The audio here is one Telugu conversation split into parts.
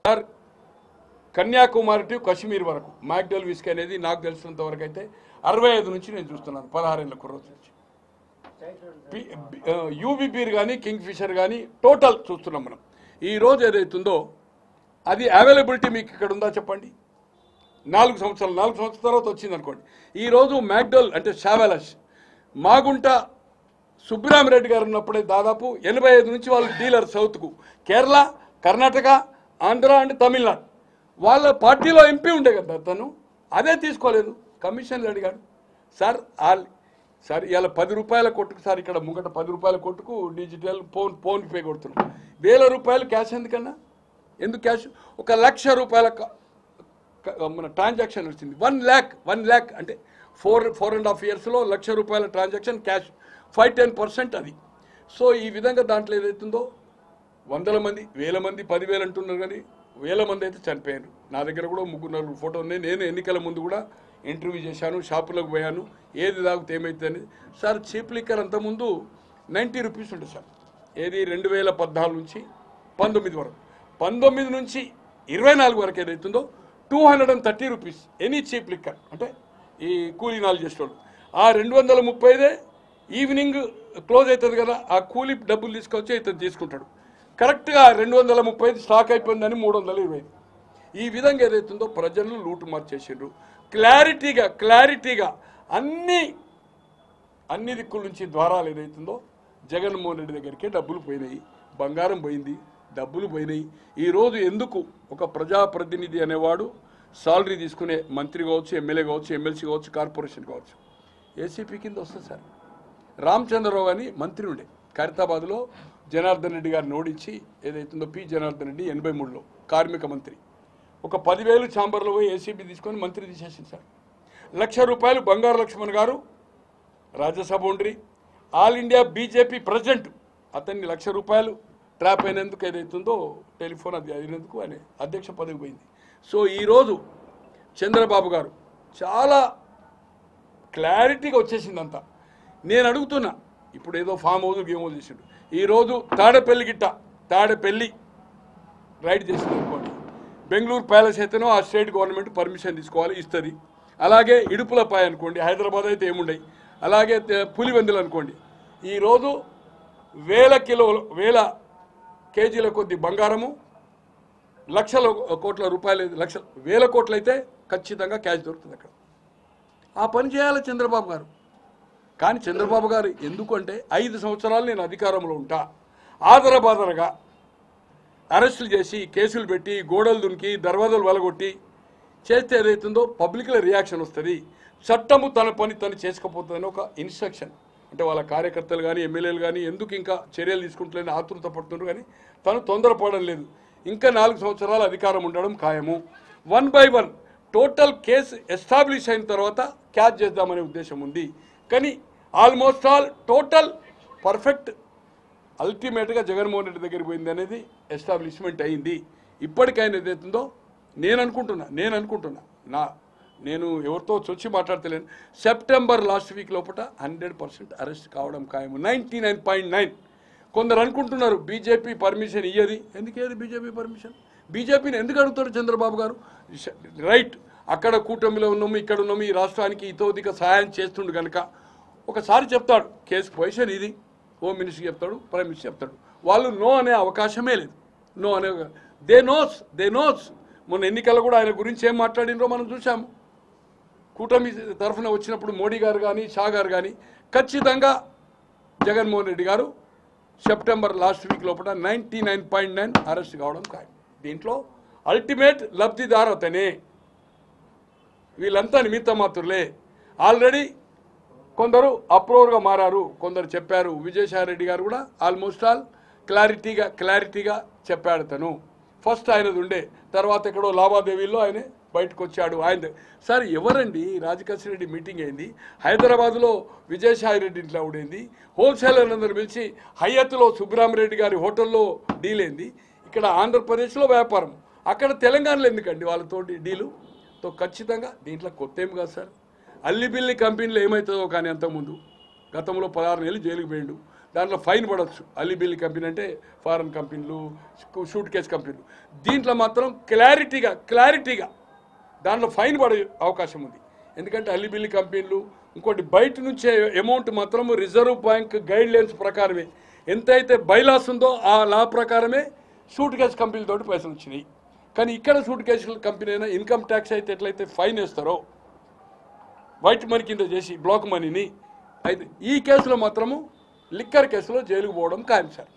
సార్ కన్యాకుమారి టు కశ్మీర్ వరకు మ్యాక్డోల్ విస్కీ అనేది నాకు తెలిసినంత వరకు అయితే 65 నుంచి నేను చూస్తున్నాను 16 ఏళ్ళ కుర్రోజు నుంచి యూబీ బీర్ కానీ కింగ్ ఫిషర్ కానీ టోటల్ చూస్తున్నాం మనం ఈ రోజు ఏదైతుందో అది అవైలబిలిటీ మీకు ఇక్కడ ఉందా చెప్పండి 4 సంవత్సరాల తర్వాత వచ్చింది అనుకోండి ఈ రోజు మ్యాక్డోల్ అంటే షావెలస్ మాగుంట సుబ్బరామిరెడ్డి గారు ఉన్నప్పుడే దాదాపు 85 నుంచి వాళ్ళు డీలర్ సౌత్కు కేరళ కర్ణాటక ఆంధ్ర అండ్ తమిళనాడు వాళ్ళ పార్టీలో ఎంపీ ఉండే కదా తను అదే తీసుకోలేదు కమిషన్లు అడిగాడు సార్ సార్ ఇవాళ 10 రూపాయల కొట్టుకు సార్ ఇక్కడ ముంగట 10 రూపాయల కొట్టుకు డిజిటల్ ఫోన్ పే కొడుతున్నాం 1000 రూపాయలు క్యాష్ ఎందుకన్నా ఎందుకు క్యాష్ 1,00,000 రూపాయల మన ట్రాన్సాక్షన్ వచ్చింది 1 lakh అంటే 4.5 yearsలో 1,00,000 రూపాయల ట్రాన్సాక్షన్ క్యాష్ 5-10% అది సో ఈ విధంగా దాంట్లో ఏదైతుందో 100 మంది 1000 మంది 10,000 అంటున్నారు కానీ 1000 మంది అయితే చనిపోయారు నా దగ్గర కూడా 3-4 ఫోటో ఉన్నాయి నేను ఎన్నికల ముందు కూడా ఇంటర్వ్యూ చేశాను షాపులకు పోయాను ఏది తాగితే ఏమైతే అని సార్ చీప్ లిక్కర్ అంతకుముందు 90 రూపీస్ ఉంటుంది సార్ ఏది 2014 నుంచి 19 వరకు 19 నుంచి 24 వరకు ఏదైతుందో 230 రూపీస్ ఎనీ చీప్ లిక్కర్ అంటే ఈ కూలీనాలు చేసేవాళ్ళు ఆ 235 ఈవినింగ్ క్లోజ్ అవుతుంది కదా ఆ కూలీ డబ్బులు తీసుకొచ్చి ఇతను తీసుకుంటాడు కరెక్ట్గా 235 స్టాక్ అయిపోయిందని 325 ఈ విధంగా ఏదైతుందో ప్రజలు లూటు మార్చేసిండ్రు క్లారిటీగా అన్ని దిక్కుల నుంచి ద్వారాలు ఏదైతుందో జగన్మోహన్ రెడ్డి దగ్గరికే డబ్బులు పోయినాయి బంగారం పోయింది డబ్బులు పోయినాయి ఈరోజు ఎందుకు ఒక ప్రజాప్రతినిధి అనేవాడు సాలరీ తీసుకునే మంత్రి కావచ్చు ఎమ్మెల్యే కావచ్చు ఎమ్మెల్సీ కావచ్చు కార్పొరేషన్ కావచ్చు ఏసీపీ కింద వస్తుంది సార్ రామచంద్రరావు అని మంత్రి ఉండే ఖైరతాబాద్లో జనార్దన్ రెడ్డి గారిని ఓడించి ఏదైతుందో పి జనార్దన్ రెడ్డి 83లో కార్మిక మంత్రి ఒక 10,000 ఛాంబర్లో పోయి ఏసీబీ తీసుకొని మంత్రి తీసేసింది సార్ 1,00,000 రూపాయలు బంగారు లక్ష్మణ్ గారు రాజ్యసభ ఉండ్రి ఆల్ ఇండియా బీజేపీ ప్రెసిడెంట్ అతన్ని 1,00,000 రూపాయలు ట్రాప్ అయినందుకు ఏదైతుందో టెలిఫోన్ అది అయినందుకు ఆయన అధ్యక్ష పదవి పోయింది సో ఈరోజు చంద్రబాబు గారు చాలా క్లారిటీగా వచ్చేసిందంతా నేను అడుగుతున్నా ఇప్పుడు ఏదో ఫామ్ హౌస్ గేమ్ హౌస్ చేసిండు ఈరోజు తాడేపల్లి రైడ్ చేసింది అనుకోండి బెంగళూరు ప్యాలెస్ అయితేనో ఆ స్టేట్ గవర్నమెంట్ పర్మిషన్ తీసుకోవాలి ఇస్తుంది అలాగే ఇడుపులపాయ అనుకోండి హైదరాబాద్ అయితే ఏముండయి అలాగే పులివెందులు అనుకోండి ఈరోజు 1,000 కేజీల కొద్ది బంగారము 1,00,000 కోట్ల రూపాయలు 1,000 కోట్లు అయితే ఖచ్చితంగా క్యాష్ దొరుకుతుంది అక్కడ ఆ పని చేయాలి చంద్రబాబు గారు కానీ చంద్రబాబు గారు ఎందుకంటే 5 సంవత్సరాలు నేను అధికారంలో ఉంటా ఆదరబాదరగా అరెస్టులు చేసి కేసులు పెట్టి గోడలు దునికి దర్వాజాలు వెలగొట్టి చేస్తే ఏదైతుందో పబ్లిక్లో రియాక్షన్ వస్తుంది చట్టము తన పని తను చేసుకోపోతుందని ఒక ఇన్స్ట్రక్షన్ అంటే వాళ్ళ కార్యకర్తలు కానీ ఎమ్మెల్యేలు కానీ ఎందుకు ఇంకా చర్యలు తీసుకుంటలేని ఆతృత పడుతున్నారు కానీ తను తొందరపడడం లేదు ఇంకా 4 సంవత్సరాలు అధికారం ఉండడం ఖాయము 1 by 1 టోటల్ కేసు ఎస్టాబ్లిష్ అయిన తర్వాత క్యాచ్ చేద్దామనే ఉద్దేశం ఉంది కానీ ఆల్మోస్ట్ ఆల్ టోటల్ పర్ఫెక్ట్ అల్టిమేట్గా జగన్మోహన్ రెడ్డి దగ్గరికి పోయింది అనేది ఎస్టాబ్లిష్మెంట్ అయింది ఇప్పటికైనా ఏదైతుందో నేను అనుకుంటున్నా నేను ఎవరితో వచ్చి మాట్లాడతలేను సెప్టెంబర్ లాస్ట్ వీక్ లోపల 100% అరెస్ట్ కావడం ఖాయము 99.9 కొందరు అనుకుంటున్నారు బీజేపీ పర్మిషన్ ఇయ్యది ఎందుకు ఏది బీజేపీ పర్మిషన్ బీజేపీని ఎందుకు అడుగుతారు చంద్రబాబు గారు రైట్ అక్కడ కూటమిలో ఉన్నాము ఇక్కడ ఉన్నాము ఈ రాష్ట్రానికి ఇతోధిక సహాయం చేస్తుండు కనుక ఒకసారి చెప్తాడు కేసు పొజిషన్ ఇది హోమ్ మినిస్టర్ చెప్తాడు ప్రైమ్ మినిస్టర్ చెప్తాడు వాళ్ళు నో అనే అవకాశమే లేదు నో అనే దే నోస్ మొన్న ఎన్నికల్లో కూడా ఆయన గురించి ఏం మాట్లాడినరో మనం చూసాము కూటమి తరఫున వచ్చినప్పుడు మోడీ గారు కానీ షా గారు కానీ ఖచ్చితంగా జగన్మోహన్ రెడ్డి గారు సెప్టెంబర్ లాస్ట్ వీక్ లోపల 99.9 అరెస్ట్ కావడం ఖాయం దీంట్లో అల్టిమేట్ లబ్ధిదారు అతనే వీళ్ళంతా నిమిత్త మాత్రులే ఆల్రెడీ కొందరు అప్రూవర్గా మారారు కొందరు చెప్పారు విజయసాయి రెడ్డి గారు కూడా ఆల్మోస్ట్ ఆల్ క్లారిటీగా చెప్పాడు తను ఫస్ట్ ఆయనది ఉండే తర్వాత ఎక్కడో లావాదేవీల్లో ఆయన బయటకు వచ్చాడు ఆయన సార్ ఎవరండి రాజకేశ్వర రెడ్డి మీటింగ్ అయింది హైదరాబాద్లో విజయసాయి రెడ్డి ఇంట్లో ఉండేది హోల్సేలర్ అందరూ పిలిచి హయత్లో సుబ్బరామిరెడ్డి గారి హోటల్లో డీల్ అయింది ఇక్కడ ఆంధ్రప్రదేశ్లో వ్యాపారం అక్కడ తెలంగాణలో ఎందుకండి వాళ్ళతోటి డీలుతో ఖచ్చితంగా దీంట్లో కొత్త ఏం కాదు సార్ అల్లిబిల్లి కంపెనీలో ఏమవుతుందో కానీ అంతకుముందు గతంలో 16 నెలలు జైలుకు పోయిండు దాంట్లో ఫైన్ పడవచ్చు. అలీబిల్లీ కంపెనీ అంటే ఫారెన్ కంపెనీలు, షూట్ కేస్ కంపెనీలు. దీంట్లో మాత్రం క్లారిటీగా దాంట్లో ఫైన్ పడే అవకాశం ఉంది. ఎందుకంటే అలీబిల్లీ కంపెనీలు ఇంకోటి బయట నుంచే అమౌంట్ మాత్రం రిజర్వ్ బ్యాంక్ గైడ్ లైన్స్ ప్రకారమే ఎంతైతే బైలాస్ ఉందో ఆ లా ప్రకారమే షూట్ కేస్ కంపెనీలతోటి పైసలు వచ్చినాయి. కానీ ఇక్కడ షూట్ కేసుల కంపెనీ అయినా ఇన్కమ్ ట్యాక్స్ అయితే ఎట్లయితే ఫైన్ వేస్తారో వైట్ మనీ కింద చేసి బ్లాక్ మనీని, అయితే ఈ కేసులో మాత్రము లిక్కర్ కేసులో జైలుకు పోవడం ఖాయం సార్.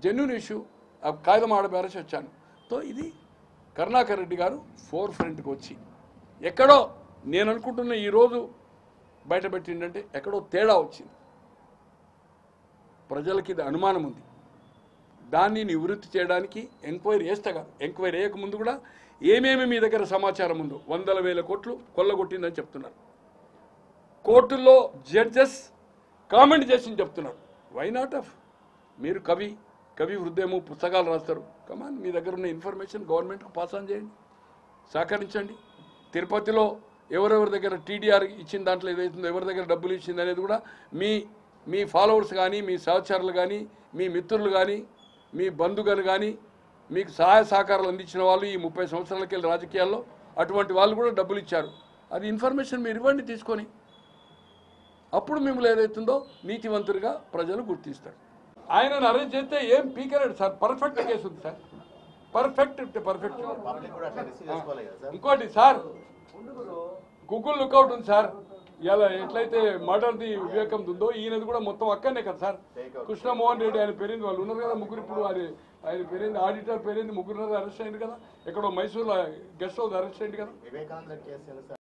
Genuine issue. ఆ కాగితం ఆడబేరసి వచ్చాను. తో ఇది కరుణాకర్ రెడ్డి గారు ఫోర్ ఫ్రంట్కి వచ్చి ఎక్కడో నేను అనుకుంటున్న ఈరోజు బయటపెట్టిందంటే ఎక్కడో తేడా వచ్చింది. ప్రజలకి ఇది అనుమానం ఉంది. దాన్ని నివృత్తి చేయడానికి ఎంక్వైరీ చేస్తే కాదు, ఎంక్వైరీ వేయకముందు కూడా ఏమేమి మీ దగ్గర సమాచారం ఉందో 100,000 కోట్లు కొల్లగొట్టిందని చెప్తున్నారు. కోర్టుల్లో జడ్జెస్ కామెంట్ చేసి చెప్తున్నారు. వై నాట్ ఆఫ్ మీరు కవి వృద్ధేమో పుస్తకాలు రాస్తారు. కమాన్, మీ దగ్గర ఉన్న ఇన్ఫర్మేషన్ గవర్నమెంట్కి పాస్ ఆన్ చేయండి, సహకరించండి. తిరుపతిలో ఎవరెవరి దగ్గర టీడీఆర్ ఇచ్చిన దాంట్లో ఏదైతుందో ఎవరి దగ్గర డబ్బులు ఇచ్చింది అనేది కూడా మీ ఫాలోవర్స్ కానీ, మీ సహచరులు కానీ, మీ మిత్రులు కానీ, మీ బంధువులు కానీ, మీకు సహాయ సహకారాలు అందించిన వాళ్ళు ఈ 30 సంవత్సరాలకి వెళ్ళి రాజకీయాల్లో అటువంటి వాళ్ళు కూడా డబ్బులు ఇచ్చారు. అది ఇన్ఫర్మేషన్ మీరు ఇవ్వండి తీసుకొని. అప్పుడు మిమ్మల్ని ఏదైతుందో నీతివంతుడిగా ప్రజలు గుర్తిస్తారు. ఆయనను అరెస్ట్ చేస్తే ఏం పీకరాడు సార్. పర్ఫెక్ట్ కేసు ఉంది సార్. పర్ఫెక్ట్. ఇంకోటి సార్, గూగుల్ లుకౌట్ ఉంది సార్. ఇలా ఎట్లయితే మర్డర్ది వివేకం ఉందో ఈయనది కూడా మొత్తం అక్కడనే కదా సార్. కృష్ణమోహన్ రెడ్డి ఆయన పేరేంది, వాళ్ళు ఉన్నారు కదా ముగ్గురు. ఇప్పుడు ఆయన పేరేంది, ఆడిటర్ పేరేంది, ముగ్గురు అరెస్ట్ అయింది కదా. ఎక్కడో మైసూర్లో గెస్ట్ హౌస్ అరెస్ట్ అయింది కదా.